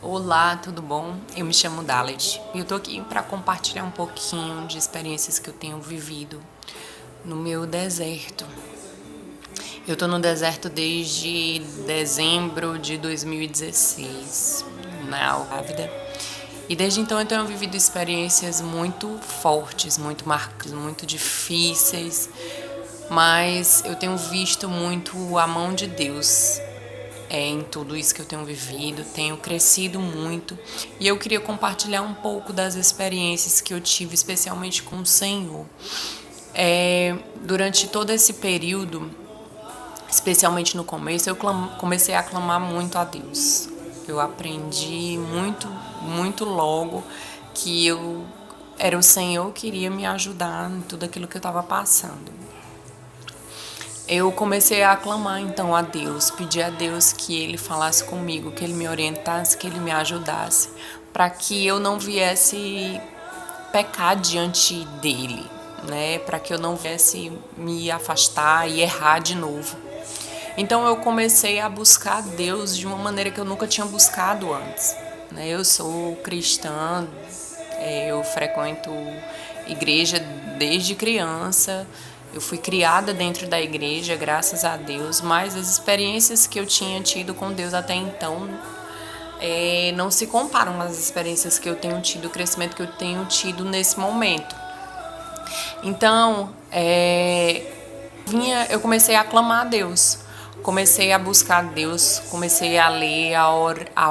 Olá, tudo bom? Eu me chamo Dalet e eu tô aqui para compartilhar um pouquinho de experiências que eu tenho vivido no meu deserto. Eu tô no deserto desde dezembro de 2016, na grávida. E desde então eu tenho vivido experiências muito fortes, muito marcantes, muito difíceis, mas eu tenho visto muito a mão de Deus em tudo isso que eu tenho vivido, tenho crescido muito e eu queria compartilhar um pouco das experiências que eu tive, especialmente com o Senhor. Durante todo esse período, especialmente no começo, eu comecei a clamar muito a Deus. Eu aprendi muito logo que era o Senhor que iria me ajudar em tudo aquilo que eu estava passando. Eu comecei a aclamar então a Deus, pedir a Deus que Ele falasse comigo, que Ele me orientasse, que Ele me ajudasse, para que eu não viesse pecar diante dEle, né? Para que eu não viesse me afastar e errar de novo. Então eu comecei a buscar Deus de uma maneira que eu nunca tinha buscado antes, né? Eu sou cristã, eu frequento igreja desde criança. Eu fui criada dentro da igreja, graças a Deus, mas as experiências que eu tinha tido com Deus até então não se comparam às experiências que eu tenho tido, o crescimento que eu tenho tido nesse momento. Então, eu comecei a clamar a Deus, comecei a buscar Deus, comecei a ler, a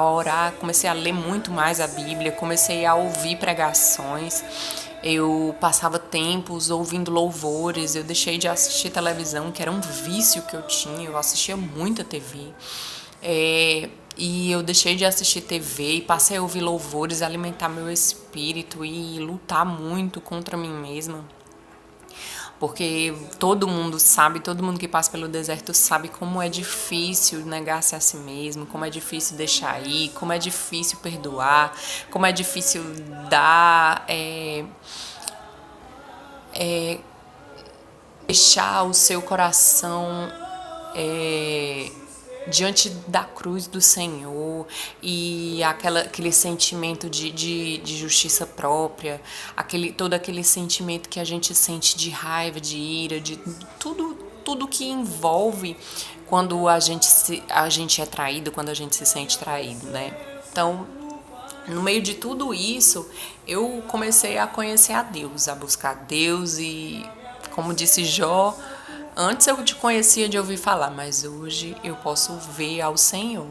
orar, comecei a ler muito mais a Bíblia, comecei a ouvir pregações. Eu passava tempos ouvindo louvores, eu deixei de assistir televisão, que era um vício que eu tinha, eu assistia muita TV. E eu deixei de assistir TV e passei a ouvir louvores, alimentar meu espírito e lutar muito contra mim mesma. Porque todo mundo sabe, todo mundo que passa pelo deserto sabe como é difícil negar-se a si mesmo, como é difícil deixar ir, como é difícil perdoar, como é difícil dar, deixar o seu coração diante da cruz do Senhor e aquele sentimento de justiça própria, todo aquele sentimento que a gente sente de raiva, de ira, de tudo que envolve quando a gente é traído, quando a gente se sente traído, né? Então, no meio de tudo isso, eu comecei a conhecer a Deus, a buscar Deus e, como disse Jó, antes eu te conhecia de ouvir falar, mas hoje eu posso ver ao Senhor.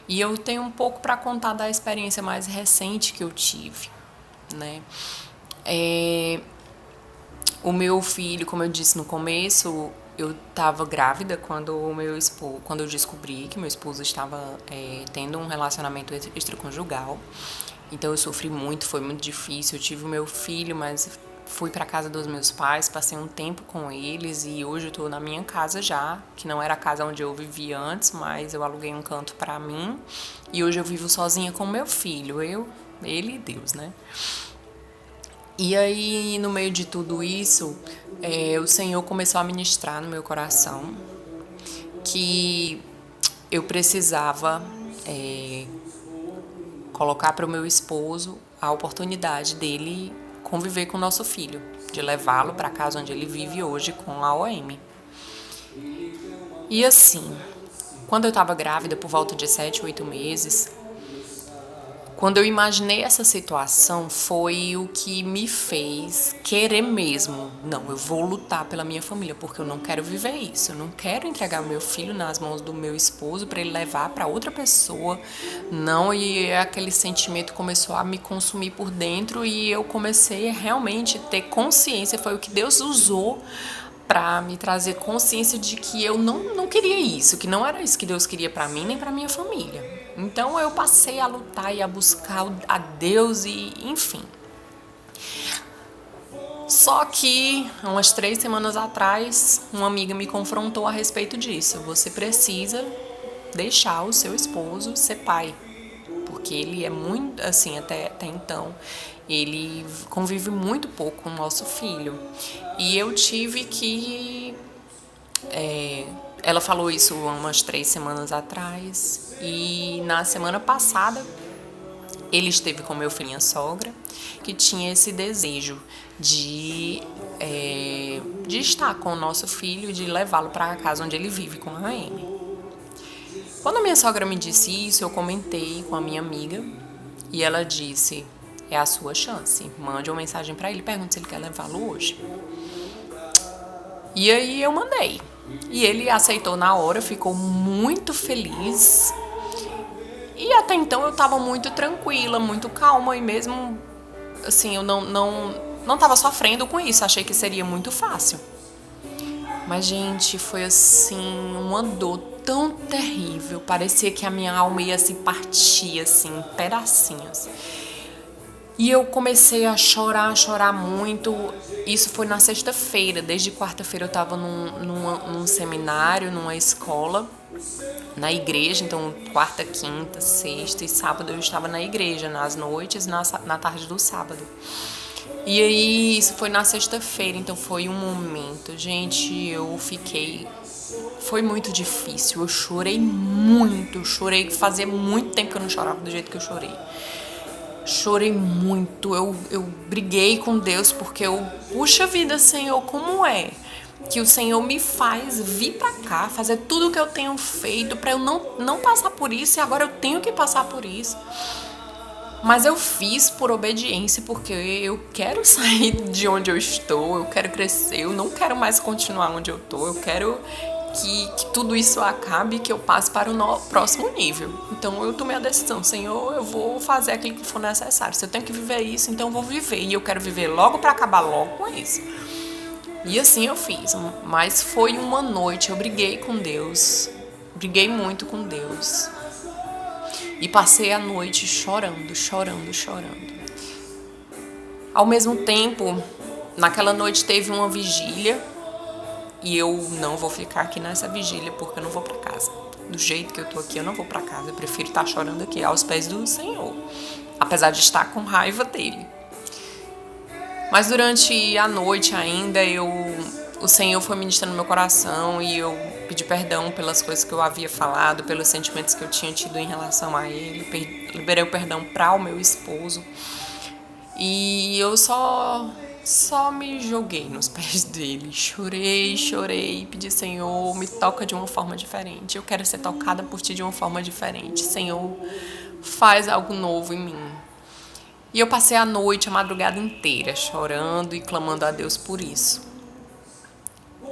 E eu tenho um pouco para contar da experiência mais recente que eu tive, né? O meu filho, como eu disse no começo, eu estava grávida quando eu descobri que meu esposo estava tendo um relacionamento extraconjugal. Então eu sofri muito, foi muito difícil. Eu tive o meu filho, mas fui para casa dos meus pais, passei um tempo com eles e hoje eu estou na minha casa já, que não era a casa onde eu vivia antes, mas eu aluguei um canto para mim e hoje eu vivo sozinha com meu filho, ele e Deus, né? E aí, no meio de tudo isso, o Senhor começou a ministrar no meu coração que eu precisava colocar para o meu esposo a oportunidade dele conviver com o nosso filho, de levá-lo para a casa onde ele vive hoje com a OM. E assim, quando eu estava grávida, por volta de 7, 8 meses, quando eu imaginei essa situação, foi o que me fez querer mesmo. Não, eu vou lutar pela minha família, porque eu não quero viver isso. Eu não quero entregar meu filho nas mãos do meu esposo para ele levar para outra pessoa. Não, e aquele sentimento começou a me consumir por dentro e eu comecei a realmente ter consciência. Foi o que Deus usou para me trazer consciência de que eu não queria isso, que não era isso que Deus queria para mim nem para minha família. Então eu passei a lutar e a buscar a Deus e enfim. Só que umas 3 semanas atrás, uma amiga me confrontou a respeito disso. Você precisa deixar o seu esposo ser pai, porque ele é muito, assim, até então, ele convive muito pouco com o nosso filho. E eu tive que... ela falou isso umas 3 semanas atrás, e na semana passada Ele esteve com meu filho e minha sogra, que tinha esse desejo de estar com o nosso filho e de levá-lo para a casa onde ele vive com a Amy. Quando a minha sogra me disse isso, eu comentei com a minha amiga e ela disse: é a sua chance, mande uma mensagem para ele, pergunte se ele quer levá-lo hoje. E aí eu mandei. E ele aceitou na hora, ficou muito feliz. E até então eu tava muito tranquila, muito calma. E mesmo assim, eu não tava sofrendo com isso. Achei que seria muito fácil. Mas, gente, foi assim, uma dor tão terrível. Parecia que a minha alma ia se partir, assim, em pedacinhos. E eu comecei a chorar muito. Isso foi na sexta-feira. Desde quarta-feira eu estava num seminário, numa escola, na igreja. Então, quarta, quinta, sexta e sábado eu estava na igreja, nas noites e na tarde do sábado. E aí, isso foi na sexta-feira. Então, foi um momento, gente, eu fiquei... Foi muito difícil. Eu chorei muito. Chorei, fazia muito tempo que eu não chorava do jeito que eu chorei. Chorei muito, eu briguei com Deus porque puxa vida, Senhor, como é que o Senhor me faz vir pra cá, fazer tudo o que eu tenho feito pra eu não passar por isso e agora eu tenho que passar por isso. Mas eu fiz por obediência porque eu quero sair de onde eu estou, eu quero crescer, eu não quero mais continuar onde eu tô, eu quero que tudo isso acabe e que eu passe para o próximo nível. Então eu tomei a decisão, Senhor, eu vou fazer aquilo que for necessário. Se eu tenho que viver isso, então eu vou viver. E eu quero viver logo para acabar logo com isso. E assim eu fiz. Mas foi uma noite, eu briguei com Deus. Briguei muito com Deus. E passei a noite chorando. Ao mesmo tempo, naquela noite teve uma vigília. E eu não vou ficar aqui nessa vigília porque eu não vou pra casa. Do jeito que eu tô aqui, eu não vou pra casa. Eu prefiro estar chorando aqui aos pés do Senhor. Apesar de estar com raiva dele. Mas durante a noite ainda, o Senhor foi ministrando no meu coração e eu pedi perdão pelas coisas que eu havia falado, pelos sentimentos que eu tinha tido em relação a ele. Liberei o perdão para o meu esposo. E eu só me joguei nos pés dele. Chorei, pedi, Senhor, me toca de uma forma diferente. Eu quero ser tocada por ti de uma forma diferente. Senhor, faz algo novo em mim. E eu passei a noite, a madrugada inteira, chorando e clamando a Deus por isso.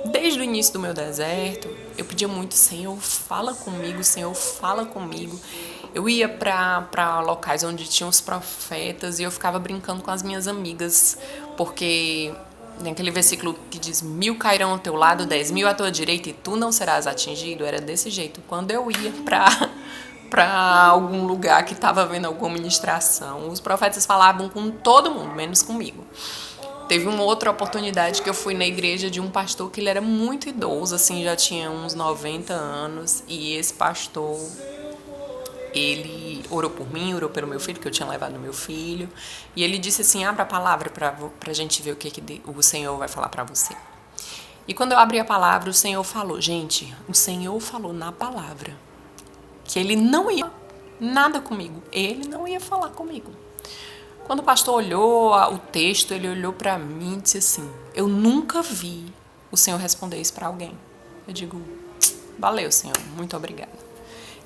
Desde o início do meu deserto, eu pedia muito, Senhor, fala comigo, Senhor, fala comigo. Eu ia para locais onde tinham os profetas e eu ficava brincando com as minhas amigas, porque tem aquele versículo que diz, 1000 cairão ao teu lado, 10.000 à tua direita e tu não serás atingido. Era desse jeito. Quando eu ia para algum lugar que estava havendo alguma ministração, os profetas falavam com todo mundo, menos comigo. Teve uma outra oportunidade que eu fui na igreja de um pastor que ele era muito idoso, assim, já tinha uns 90 anos, e esse pastor, ele orou por mim, orou pelo meu filho, que eu tinha levado meu filho, e ele disse assim, abra a palavra pra gente ver o que o Senhor vai falar pra você. E quando eu abri a palavra, o Senhor falou, gente, o Senhor falou na palavra que ele não ia nada comigo, ele não ia falar comigo. Quando o pastor olhou o texto, ele olhou pra mim e disse assim, eu nunca vi o Senhor responder isso pra alguém. Eu digo, valeu, Senhor, muito obrigada.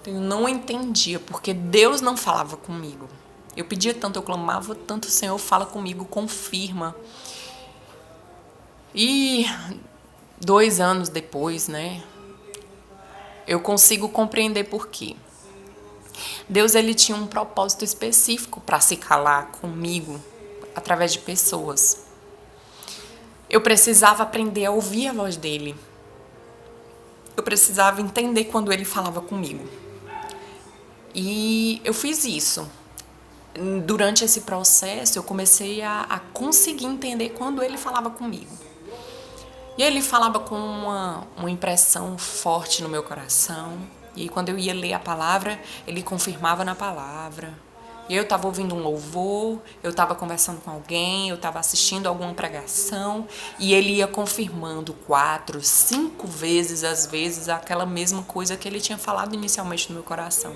Então, eu não entendia, porque Deus não falava comigo. Eu pedia tanto, eu clamava tanto, Senhor, fala comigo, confirma. E 2 anos depois, né, eu consigo compreender por quê. Deus, ele tinha um propósito específico para se calar comigo através de pessoas. Eu precisava aprender a ouvir a voz dele. Eu precisava entender quando ele falava comigo. E eu fiz isso. Durante esse processo, eu comecei a conseguir entender quando ele falava comigo. E ele falava com uma impressão forte no meu coração. E quando eu ia ler a palavra, ele confirmava na palavra. Eu estava ouvindo um louvor, eu estava conversando com alguém, eu estava assistindo alguma pregação e ele ia confirmando 4, 5 vezes, às vezes, aquela mesma coisa que ele tinha falado inicialmente no meu coração.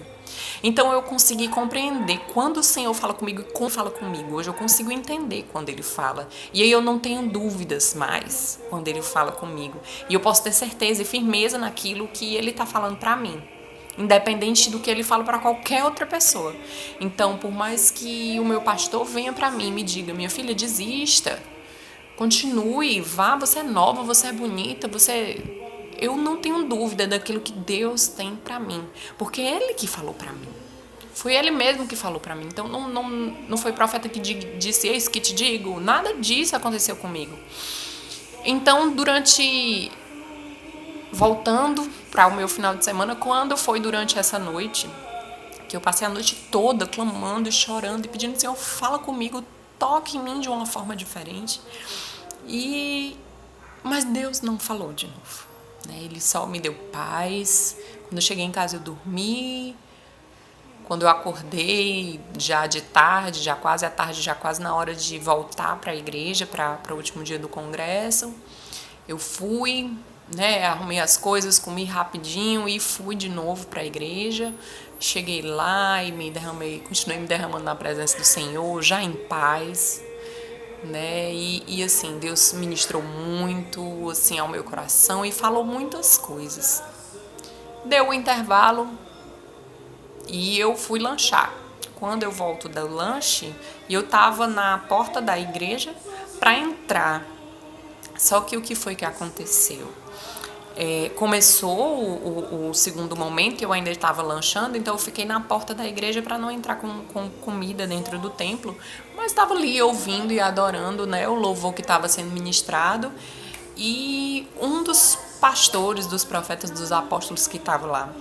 Então eu consegui compreender quando o Senhor fala comigo e como fala comigo. Hoje eu consigo entender quando ele fala. E aí eu não tenho dúvidas mais quando ele fala comigo. E eu posso ter certeza e firmeza naquilo que ele está falando para mim, independente do que ele fala para qualquer outra pessoa. Então, por mais que o meu pastor venha para mim e me diga: minha filha, desista, continue, vá, você é nova, você é bonita, eu não tenho dúvida daquilo que Deus tem para mim, porque é Ele que falou para mim. Foi Ele mesmo que falou para mim. Então não foi profeta que disse: eis que te digo. Nada disso aconteceu comigo. Então, voltando para o meu final de semana, quando foi durante essa noite, que eu passei a noite toda clamando e chorando e pedindo: Senhor, fala comigo, toque em mim de uma forma diferente. Mas Deus não falou de novo, né? Ele só me deu paz. Quando eu cheguei em casa eu dormi. Quando eu acordei já de tarde, já quase à tarde, já quase na hora de voltar para a igreja, para o último dia do congresso, eu fui, né, arrumei as coisas, comi rapidinho e fui de novo para a igreja. Cheguei lá e continuei me derramando na presença do Senhor, já em paz, né? E assim, Deus ministrou muito assim ao meu coração e falou muitas coisas. Deu o intervalo e eu fui lanchar. Quando eu volto do lanche, eu tava na porta da igreja para entrar. Só que o que foi que aconteceu? Começou o segundo momento, eu ainda estava lanchando, então eu fiquei na porta da igreja para não entrar com comida dentro do templo, mas estava ali ouvindo e adorando, né, o louvor que estava sendo ministrado. E um dos pastores, dos profetas, dos apóstolos que estava lá,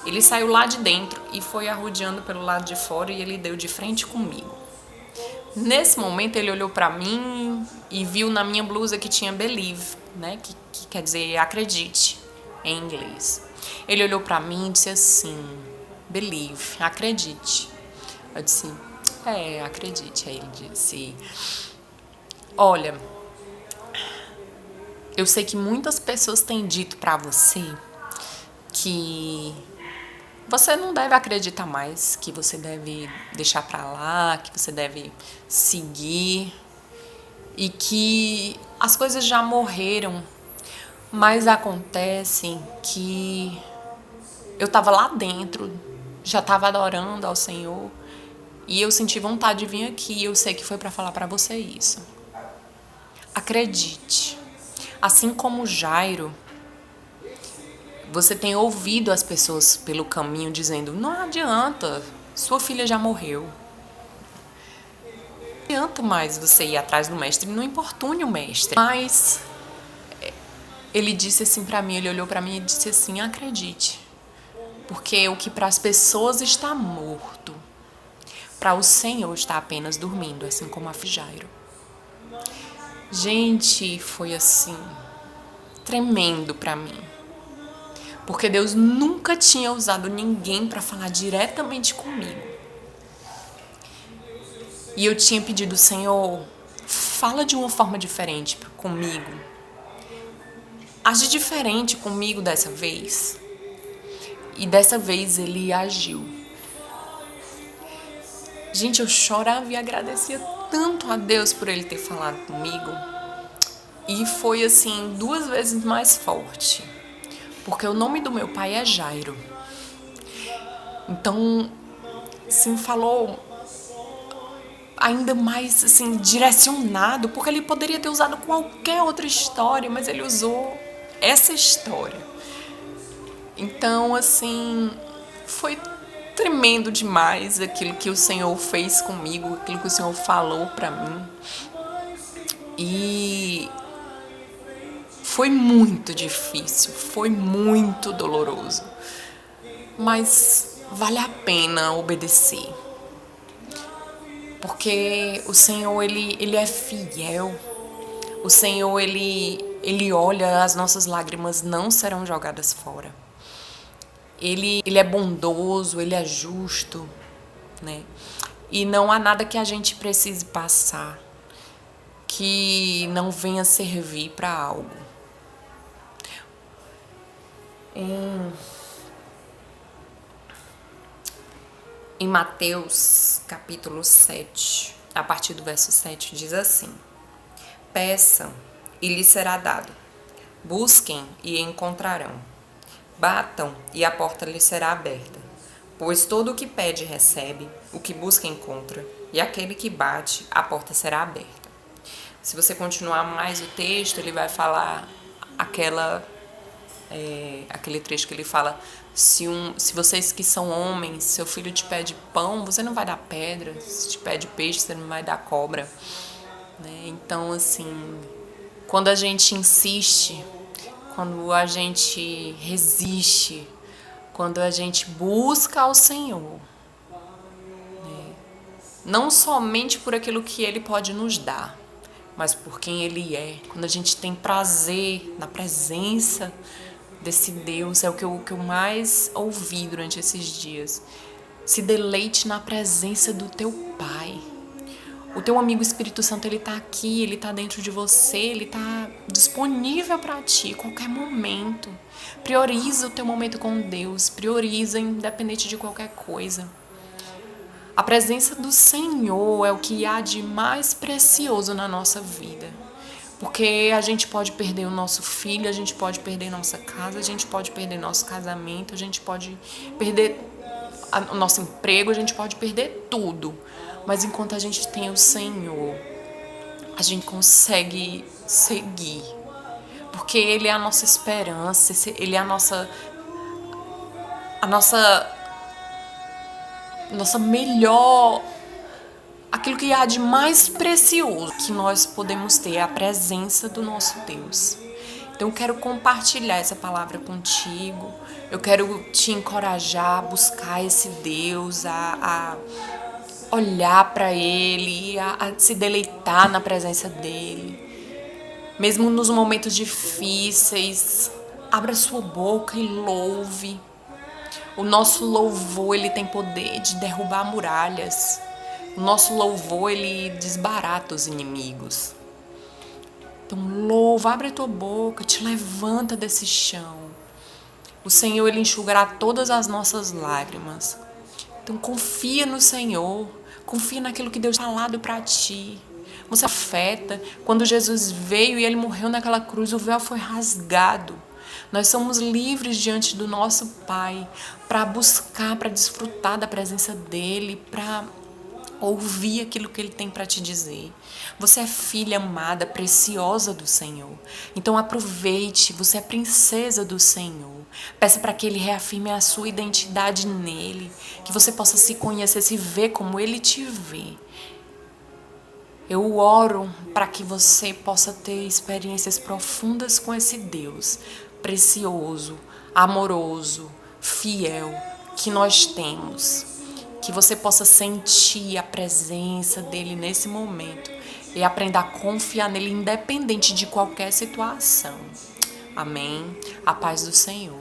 ele saiu lá de dentro e foi arrodeando pelo lado de fora e ele deu de frente comigo. Nesse momento ele olhou para mim e viu na minha blusa que tinha believe, né? Que quer dizer acredite em inglês. Ele olhou para mim e disse assim: believe, acredite. Eu disse: acredite. Aí ele disse: olha, eu sei que muitas pessoas têm dito para você que você não deve acreditar mais, que você deve deixar pra lá, que você deve seguir e que as coisas já morreram. Mas acontece que eu tava lá dentro, já tava adorando ao Senhor e eu senti vontade de vir aqui. E eu sei que foi pra falar pra você isso. Acredite. Assim como Jairo, você tem ouvido as pessoas pelo caminho dizendo: não adianta, sua filha já morreu. Não adianta mais você ir atrás do mestre, não importune o mestre. Mas ele disse assim pra mim, ele olhou pra mim e disse assim: acredite, porque o que para as pessoas está morto, para o Senhor está apenas dormindo, assim como a Jairo. Gente, foi assim, tremendo pra mim. Porque Deus nunca tinha usado ninguém para falar diretamente comigo. E eu tinha pedido: Senhor, fala de uma forma diferente comigo. Age diferente comigo dessa vez. E dessa vez Ele agiu. Gente, eu chorava e agradecia tanto a Deus por Ele ter falado comigo. E foi assim, 2 vezes mais forte. Porque o nome do meu pai é Jairo. Então, assim, falou ainda mais, assim, direcionado, porque ele poderia ter usado qualquer outra história, mas ele usou essa história. Então, assim, foi tremendo demais aquilo que o Senhor fez comigo, aquilo que o Senhor falou pra mim. E foi muito difícil, foi muito doloroso, mas vale a pena obedecer, porque o Senhor, ele é fiel. O Senhor, ele olha, as nossas lágrimas não serão jogadas fora. Ele é bondoso, ele é justo, né? E não há nada que a gente precise passar que não venha servir para algo. Em Mateus, capítulo 7, a partir do verso 7, diz assim: Peçam e lhes será dado. Busquem e encontrarão. Batam e a porta lhes será aberta. Pois todo o que pede recebe, o que busca encontra, e aquele que bate, a porta será aberta. Se você continuar mais o texto, ele vai falar aquele trecho que ele fala: se vocês que são homens, seu filho te pede pão, você não vai dar pedra. Se te pede peixe, você não vai dar cobra. Né? Então, assim, quando a gente insiste, quando a gente resiste, quando a gente busca ao Senhor, né? Não somente por aquilo que Ele pode nos dar, mas por quem Ele é. Quando a gente tem prazer na presença desse Deus, é o que eu mais ouvi durante esses dias. Se deleite na presença do teu Pai. O teu amigo Espírito Santo, ele tá aqui, ele tá dentro de você, ele tá disponível para ti a qualquer momento. Prioriza o teu momento com Deus, prioriza independente de qualquer coisa. A presença do Senhor é o que há de mais precioso na nossa vida. Porque a gente pode perder o nosso filho, a gente pode perder nossa casa, a gente pode perder nosso casamento, a gente pode perder o nosso emprego, a gente pode perder tudo. Mas enquanto a gente tem o Senhor, a gente consegue seguir. Porque Ele é a nossa esperança, Ele é a nossa melhor, aquilo que há de mais precioso que nós podemos ter, é a presença do nosso Deus. Então eu quero compartilhar essa palavra contigo, eu quero te encorajar a buscar esse Deus, a olhar para Ele, a se deleitar na presença dEle. Mesmo nos momentos difíceis, abra sua boca e louve. O nosso louvor, ele tem poder de derrubar muralhas. O nosso louvor, ele desbarata os inimigos. Então louva, abre a tua boca, te levanta desse chão. O Senhor, ele enxugará todas as nossas lágrimas. Então confia no Senhor, confia naquilo que Deus tem falado para ti. Você afeta. Quando Jesus veio e ele morreu naquela cruz, o véu foi rasgado. Nós somos livres diante do nosso Pai para buscar, para desfrutar da presença dEle, para ouvir aquilo que Ele tem para te dizer. Você é filha amada, preciosa do Senhor. Então aproveite, você é princesa do Senhor. Peça para que Ele reafirme a sua identidade nele, que você possa se conhecer, se ver como Ele te vê. Eu oro para que você possa ter experiências profundas com esse Deus precioso, amoroso, fiel que nós temos. Que você possa sentir a presença dele nesse momento e aprender a confiar nele independente de qualquer situação. Amém? A paz do Senhor.